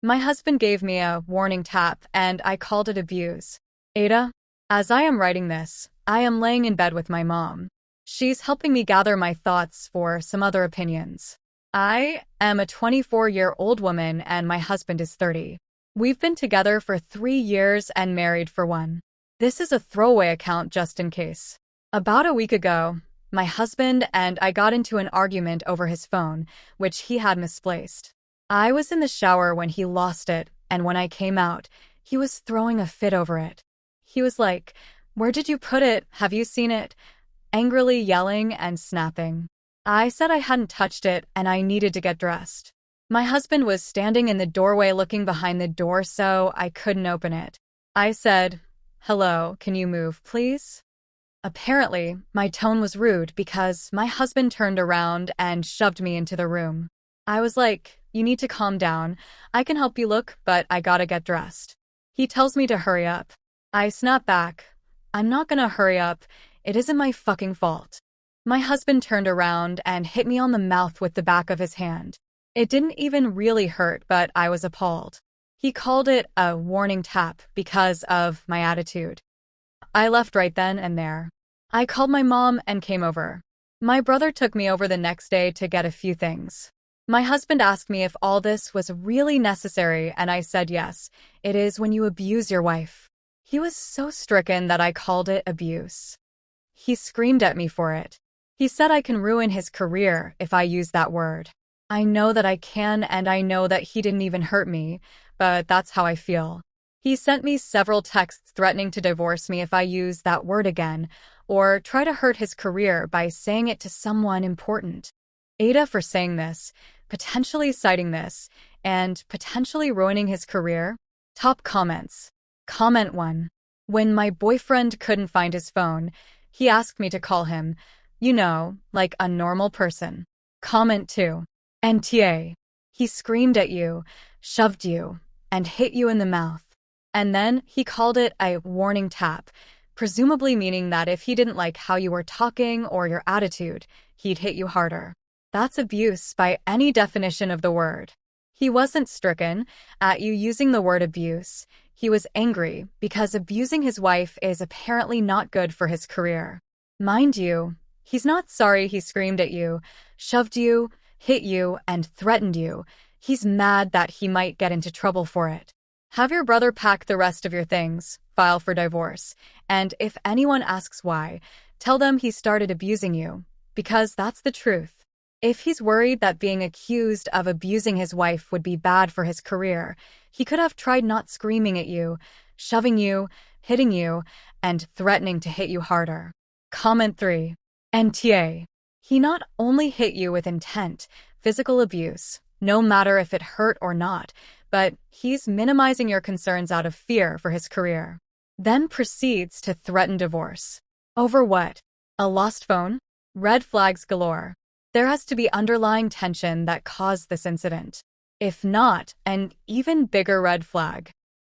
My husband gave me a warning tap and I called it abuse. Ada, as I am writing this, I am laying in bed with my mom. She's helping me gather my thoughts for some other opinions. I am a 24-year-old woman and my husband is 30. We've been together for 3 years and married for 1. This is a throwaway account just in case. About a week ago, my husband and I got into an argument over his phone, which he had misplaced. I was in the shower when he lost it, and when I came out, he was throwing a fit over it. He was like, "Where did you put it? Have you seen it?" Angrily yelling and snapping. I said I hadn't touched it and I needed to get dressed. My husband was standing in the doorway looking behind the door so I couldn't open it. I said, "Hello, can you move, please?" Apparently, my tone was rude because my husband turned around and shoved me into the room. I was like, "You need to calm down. I can help you look, but I gotta get dressed." He tells me to hurry up. I snap back. "I'm not gonna hurry up. It isn't my fucking fault." My husband turned around and hit me on the mouth with the back of his hand. It didn't even really hurt, but I was appalled. He called it a warning tap because of my attitude. I left right then and there. I called my mom and came over. My brother took me over the next day to get a few things. My husband asked me if all this was really necessary, and I said yes, it is when you abuse your wife. He was so stricken that I called it abuse. He screamed at me for it. He said I can ruin his career if I use that word. I know that I can, and I know that he didn't even hurt me, but that's how I feel. He sent me several texts threatening to divorce me if I use that word again, or try to hurt his career by saying it to someone important. Ada for saying this, potentially citing this, and potentially ruining his career. Top comments. Comment 1. When my boyfriend couldn't find his phone, he asked me to call him, you know, like a normal person. Comment 2. NTA. He screamed at you, shoved you, and hit you in the mouth. And then he called it a warning tap, presumably meaning that if he didn't like how you were talking or your attitude, he'd hit you harder. That's abuse by any definition of the word. He wasn't stricken at you using the word abuse. He was angry because abusing his wife is apparently not good for his career. Mind you, he's not sorry he screamed at you, shoved you, hit you, and threatened you. He's mad that he might get into trouble for it. Have your brother pack the rest of your things, file for divorce, and if anyone asks why, tell them he started abusing you, because that's the truth. If he's worried that being accused of abusing his wife would be bad for his career, he could have tried not screaming at you, shoving you, hitting you, and threatening to hit you harder. Comment 3. NTA. He not only hit you with intent, physical abuse, no matter if it hurt or not, but he's minimizing your concerns out of fear for his career. Then proceeds to threaten divorce. Over what? A lost phone? Red flags galore. There has to be underlying tension that caused this incident. If not, an even bigger red flag.